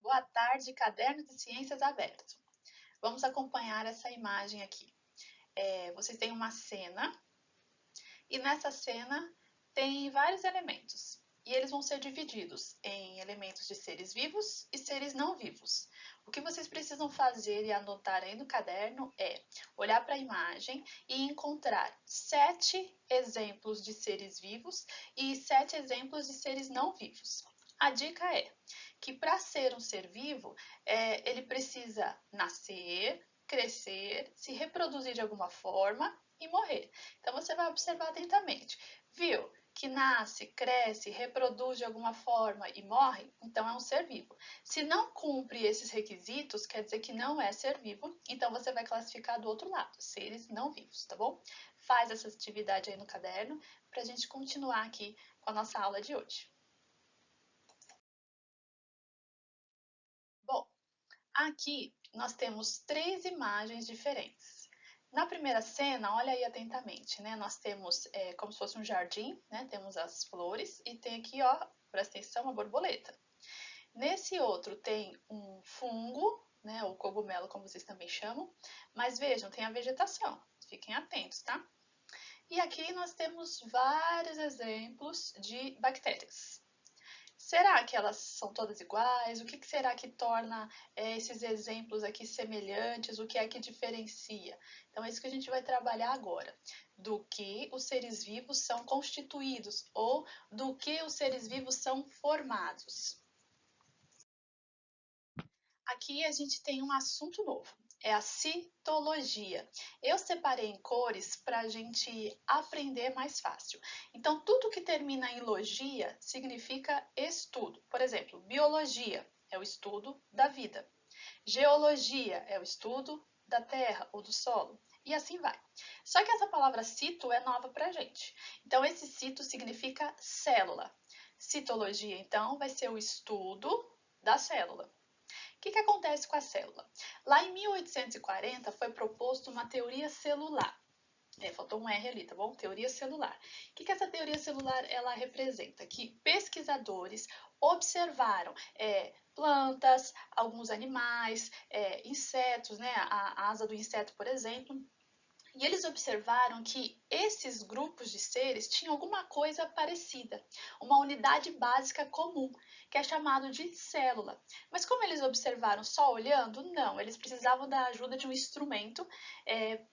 Boa tarde, Caderno de Ciências aberto. Vamos acompanhar essa imagem aqui. Vocês têm uma cena e nessa cena tem vários elementos. E eles vão ser divididos em elementos de seres vivos e seres não vivos. O que vocês precisam fazer e anotar aí no caderno é olhar para a imagem e encontrar 7 exemplos de seres vivos e 7 exemplos de seres não vivos. A dica é que para ser um ser vivo, ele precisa nascer, crescer, se reproduzir de alguma forma e morrer. Então você vai observar atentamente. Viu que nasce, cresce, reproduz de alguma forma e morre? Então é um ser vivo. Se não cumpre esses requisitos, quer dizer que não é ser vivo, então você vai classificar do outro lado, seres não vivos, tá bom? Faz essa atividade aí no caderno para a gente continuar aqui com a nossa aula de hoje. Bom, aqui nós temos 3 imagens diferentes. Na primeira cena, olha aí atentamente, né? Nós temos como se fosse um jardim, né? Temos as flores e tem aqui, ó, presta atenção, uma borboleta. Nesse outro tem um fungo, né? Ou cogumelo, como vocês também chamam. Mas vejam, tem a vegetação. Fiquem atentos, tá? E aqui nós temos vários exemplos de bactérias. Será que elas são todas iguais? O que será que torna esses exemplos aqui semelhantes? O que é que diferencia? Então, é isso que a gente vai trabalhar agora. Do que os seres vivos são constituídos ou do que os seres vivos são formados. Aqui a gente tem um assunto novo, é a citologia. Eu separei em cores para a gente aprender mais fácil. Então, tudo que termina em logia significa estudo. Por exemplo, biologia é o estudo da vida. Geologia é o estudo da terra ou do solo. E assim vai. Só que essa palavra cito é nova para a gente. Então, esse cito significa célula. Citologia, então, vai ser o estudo da célula. O que acontece com a célula? Lá em 1840 foi proposto uma teoria celular. Faltou um R ali, tá bom? Teoria celular. O que essa teoria celular ela representa? Que pesquisadores observaram plantas, alguns animais, insetos, né? A asa do inseto, por exemplo, e eles observaram que esses grupos de seres tinham alguma coisa parecida, uma unidade básica comum, que é chamado de célula. Mas como eles observaram só olhando, não, eles precisavam da ajuda de um instrumento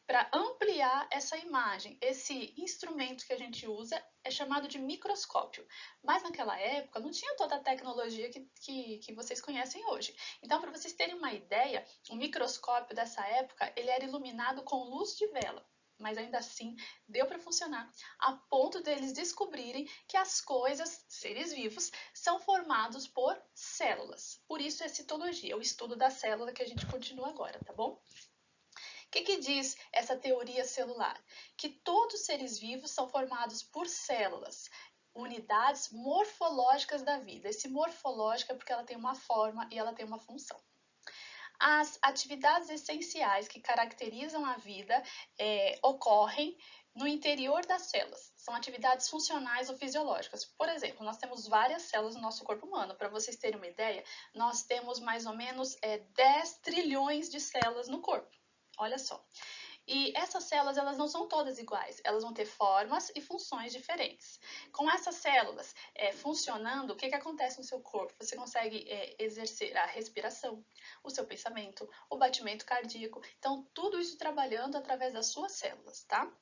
para ampliar essa imagem. Esse instrumento que a gente usa é chamado de microscópio. Mas naquela época não tinha toda a tecnologia que vocês conhecem hoje. Então, para vocês terem uma ideia, o microscópio dessa época ele era iluminado com luz de vela. Mas ainda assim deu para funcionar, a ponto deles descobrirem que as coisas, seres vivos, são formados por células. Por isso é citologia, o estudo da célula que a gente continua agora, tá bom? O que diz essa teoria celular? Que todos os seres vivos são formados por células, unidades morfológicas da vida. Esse morfológico é porque ela tem uma forma e ela tem uma função. As atividades essenciais que caracterizam a vida ocorrem no interior das células. São atividades funcionais ou fisiológicas. Por exemplo, nós temos várias células no nosso corpo humano. Para vocês terem uma ideia, nós temos mais ou menos 10 trilhões de células no corpo. Olha só. E essas células elas não são todas iguais, elas vão ter formas e funções diferentes. Com essas células funcionando, o que acontece no seu corpo? Você consegue exercer a respiração, o seu pensamento, o batimento cardíaco. Então, tudo isso trabalhando através das suas células, tá?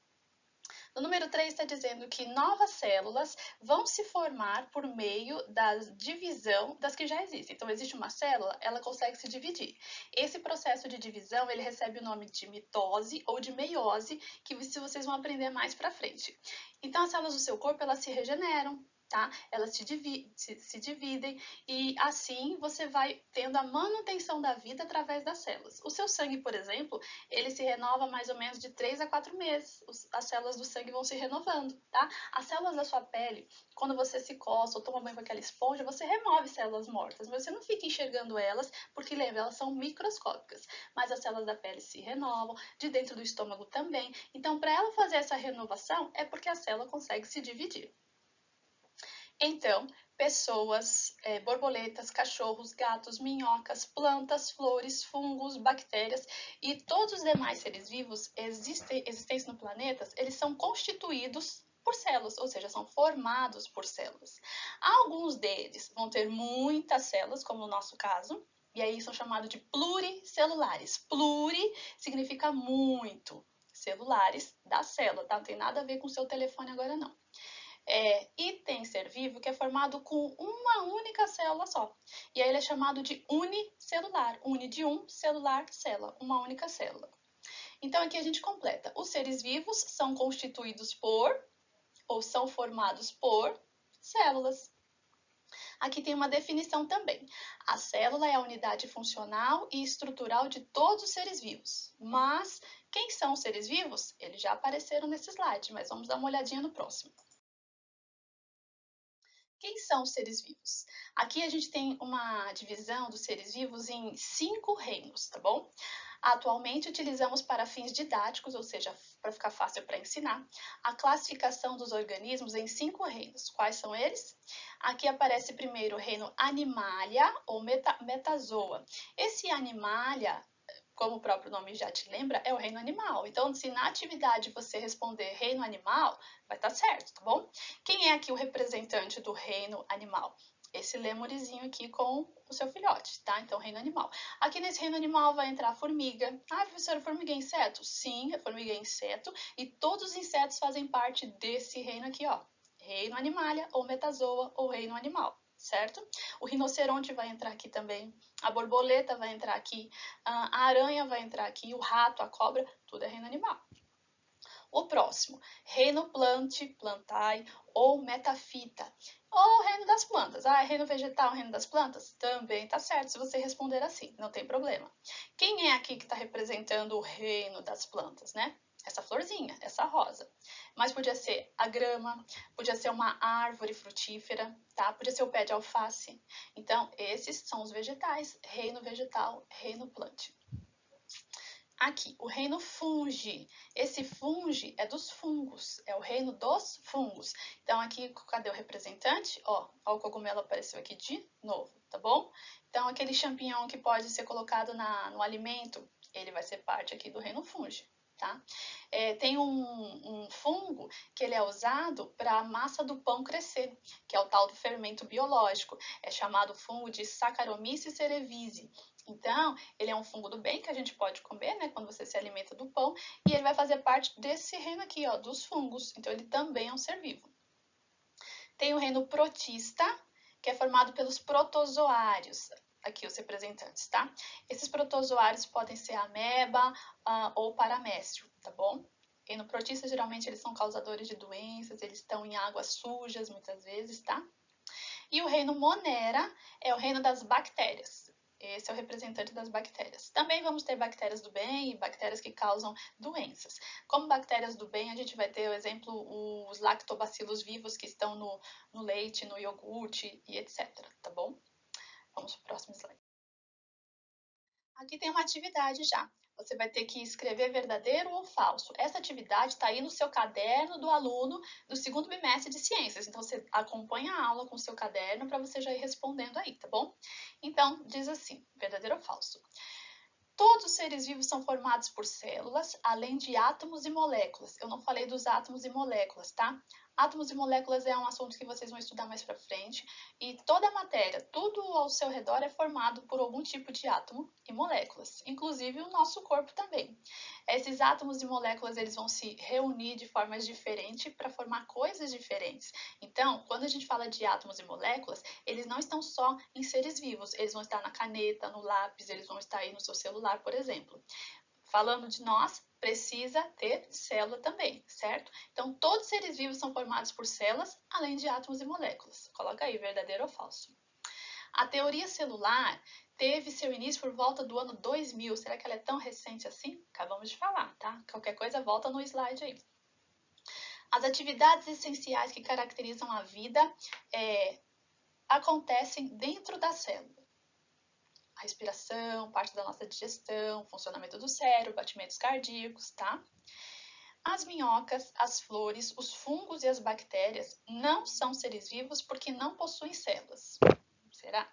No número 3 está dizendo que novas células vão se formar por meio da divisão das que já existem. Então, existe uma célula, ela consegue se dividir. Esse processo de divisão, ele recebe o nome de mitose ou de meiose, que vocês vão aprender mais para frente. Então, as células do seu corpo, elas se regeneram, tá? Elas se dividem e assim você vai tendo a manutenção da vida através das células. O seu sangue, por exemplo, ele se renova mais ou menos de 3 a 4 meses. As células do sangue vão se renovando, tá? As células da sua pele, quando você se coça ou toma banho com aquela esponja, você remove células mortas, mas você não fica enxergando elas, porque lembra, elas são microscópicas. Mas as células da pele se renovam, de dentro do estômago também. Então, para ela fazer essa renovação, é porque a célula consegue se dividir. Então, pessoas, borboletas, cachorros, gatos, minhocas, plantas, flores, fungos, bactérias e todos os demais seres vivos existentes no planeta, eles são constituídos por células, ou seja, são formados por células. Alguns deles vão ter muitas células, como no nosso caso, e aí são chamados de pluricelulares. Pluri significa muito, celulares da célula, tá? Não tem nada a ver com o seu telefone agora, não. E tem ser vivo que é formado com uma única célula só. E aí ele é chamado de unicelular. Uni de um, celular, célula. Uma única célula. Então aqui a gente completa. Os seres vivos são constituídos por, ou são formados por, células. Aqui tem uma definição também. A célula é a unidade funcional e estrutural de todos os seres vivos. Mas quem são os seres vivos? Eles já apareceram nesse slide, mas vamos dar uma olhadinha no próximo. Quem são os seres vivos? Aqui a gente tem uma divisão dos seres vivos em 5 reinos, tá bom? Atualmente utilizamos para fins didáticos, ou seja, para ficar fácil para ensinar, a classificação dos organismos em 5 reinos. Quais são eles? Aqui aparece primeiro o reino Animalia ou Metazoa. Esse Animalia, como o próprio nome já te lembra, é o reino animal. Então, se na atividade você responder reino animal, vai estar certo, tá bom? Quem é aqui o representante do reino animal? Esse lêmurizinho aqui com o seu filhote, tá? Então, reino animal. Aqui nesse reino animal vai entrar a formiga. Ah, professora, formiga é inseto? Sim, a formiga é inseto e todos os insetos fazem parte desse reino aqui, ó. Reino animalia ou metazoa ou reino animal, certo? O rinoceronte vai entrar aqui também, a borboleta vai entrar aqui, a aranha vai entrar aqui, o rato, a cobra, tudo é reino animal. O próximo, reino plantae ou metafita, ou reino das plantas. Ah, é reino vegetal, reino das plantas? Também tá certo se você responder assim, não tem problema. Quem é aqui que está representando o reino das plantas, né? Essa florzinha, essa rosa. Mas podia ser a grama, podia ser uma árvore frutífera, tá? Podia ser o pé de alface. Então, esses são os vegetais, reino vegetal, reino plante. Aqui, o reino fungi. Esse fungi é dos fungos, é o reino dos fungos. Então, aqui, cadê o representante? Ó, o cogumelo apareceu aqui de novo, tá bom? Então, aquele champignon que pode ser colocado no alimento, ele vai ser parte aqui do reino fungi, tá? Tem um fungo que ele é usado para a massa do pão crescer, que é o tal do fermento biológico. É chamado fungo de Saccharomyces cerevisiae. Então, ele é um fungo do bem que a gente pode comer, né, quando você se alimenta do pão, e ele vai fazer parte desse reino aqui, ó, dos fungos. Então, ele também é um ser vivo. Tem o reino protista, que é formado pelos protozoários, aqui os representantes, tá? Esses protozoários podem ser ameba ou paramécio, tá bom? Reino protista, geralmente, eles são causadores de doenças, eles estão em águas sujas, muitas vezes, tá? E o reino monera é o reino das bactérias. Esse é o representante das bactérias. Também vamos ter bactérias do bem e bactérias que causam doenças. Como bactérias do bem, a gente vai ter, por exemplo, os lactobacilos vivos que estão no leite, no iogurte e etc. Tá bom? Vamos para o próximo slide. Aqui tem uma atividade já. Você vai ter que escrever verdadeiro ou falso. Essa atividade está aí no seu caderno do aluno do segundo bimestre de ciências. Então, você acompanha a aula com o seu caderno para você já ir respondendo aí, tá bom? Então, diz assim, verdadeiro ou falso. Todos os seres vivos são formados por células, além de átomos e moléculas. Eu não falei dos átomos e moléculas, tá? Átomos e moléculas é um assunto que vocês vão estudar mais para frente. E toda a matéria, tudo ao seu redor é formado por algum tipo de átomo e moléculas, inclusive o nosso corpo também. Esses átomos e moléculas eles vão se reunir de formas diferentes para formar coisas diferentes. Então, quando a gente fala de átomos e moléculas, eles não estão só em seres vivos, eles vão estar na caneta, no lápis, eles vão estar aí no seu celular, por exemplo. Falando de nós, precisa ter célula também, certo? Então, todos os seres vivos são formados por células, além de átomos e moléculas. Coloca aí, verdadeiro ou falso. A teoria celular teve seu início por volta do ano 2000. Será que ela é tão recente assim? Acabamos de falar, tá? Qualquer coisa, volta no slide aí. As atividades essenciais que caracterizam a vida acontecem dentro da célula. A respiração, parte da nossa digestão, funcionamento do cérebro, batimentos cardíacos, tá? As minhocas, as flores, os fungos e as bactérias não são seres vivos porque não possuem células. Será?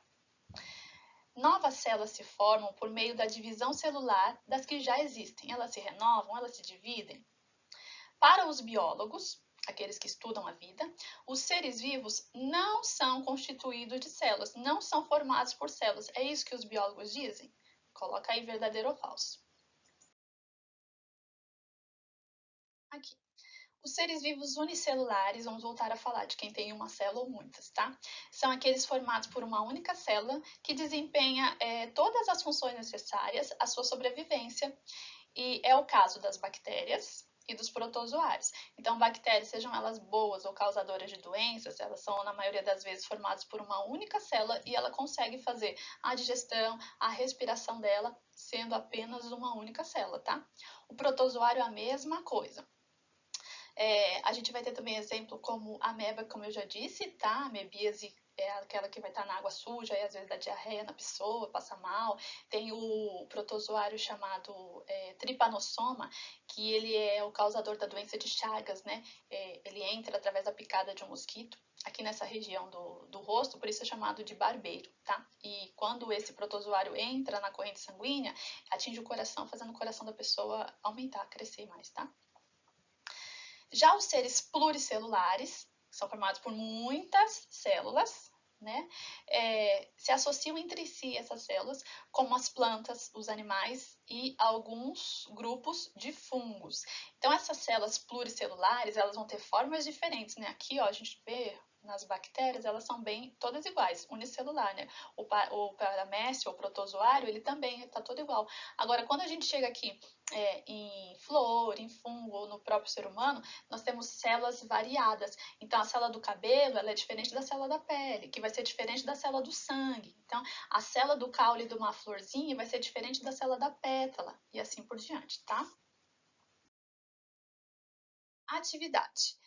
Novas células se formam por meio da divisão celular das que já existem. Elas se renovam, elas se dividem. Para os biólogos, aqueles que estudam a vida, os seres vivos não são constituídos de células, não são formados por células. É isso que os biólogos dizem? Coloca aí verdadeiro ou falso. Aqui. Os seres vivos unicelulares, vamos voltar a falar de quem tem uma célula ou muitas, tá? São aqueles formados por uma única célula que desempenha todas as funções necessárias à sua sobrevivência. E é o caso das bactérias e dos protozoários. Então, bactérias, sejam elas boas ou causadoras de doenças, elas são, na maioria das vezes, formadas por uma única célula e ela consegue fazer a digestão, a respiração dela, sendo apenas uma única célula, tá? O protozoário é a mesma coisa. A gente vai ter também exemplo como a ameba, como eu já disse, tá? A amebíase é aquela que vai estar na água suja e às vezes dá diarreia na pessoa, passa mal. Tem o protozoário chamado tripanossoma, que ele é o causador da doença de Chagas, né? Ele entra através da picada de um mosquito aqui nessa região do rosto, por isso é chamado de barbeiro, tá? E quando esse protozoário entra na corrente sanguínea, atinge o coração, fazendo o coração da pessoa aumentar, crescer mais, tá? Já os seres pluricelulares, que são formados por muitas células, né, se associam entre si essas células, como as plantas, os animais e alguns grupos de fungos. Então, essas células pluricelulares, elas vão ter formas diferentes, né? Aqui, ó, a gente vê nas bactérias, elas são bem todas iguais, unicelular, né? O paramécio, o protozoário, ele também está todo igual. Agora, quando a gente chega aqui em flor, em fungo ou no próprio ser humano, nós temos células variadas. Então, a célula do cabelo ela é diferente da célula da pele, que vai ser diferente da célula do sangue. Então, a célula do caule de uma florzinha vai ser diferente da célula da pétala e assim por diante, tá? Atividade.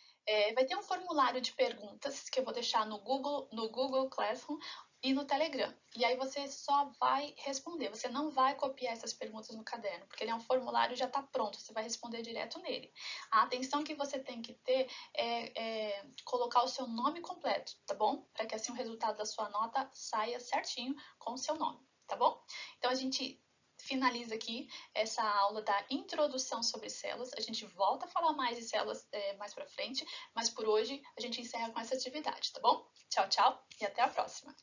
Vai ter um formulário de perguntas que eu vou deixar no Google Classroom e no Telegram. E aí você só vai responder. Você não vai copiar essas perguntas no caderno, porque ele é um formulário e já está pronto. Você vai responder direto nele. A atenção que você tem que ter é colocar o seu nome completo, tá bom? Para que assim o resultado da sua nota saia certinho com o seu nome, tá bom? Então a gente finaliza aqui essa aula da introdução sobre células. A gente volta a falar mais de células mais para frente, mas por hoje a gente encerra com essa atividade, tá bom? Tchau, tchau e até a próxima!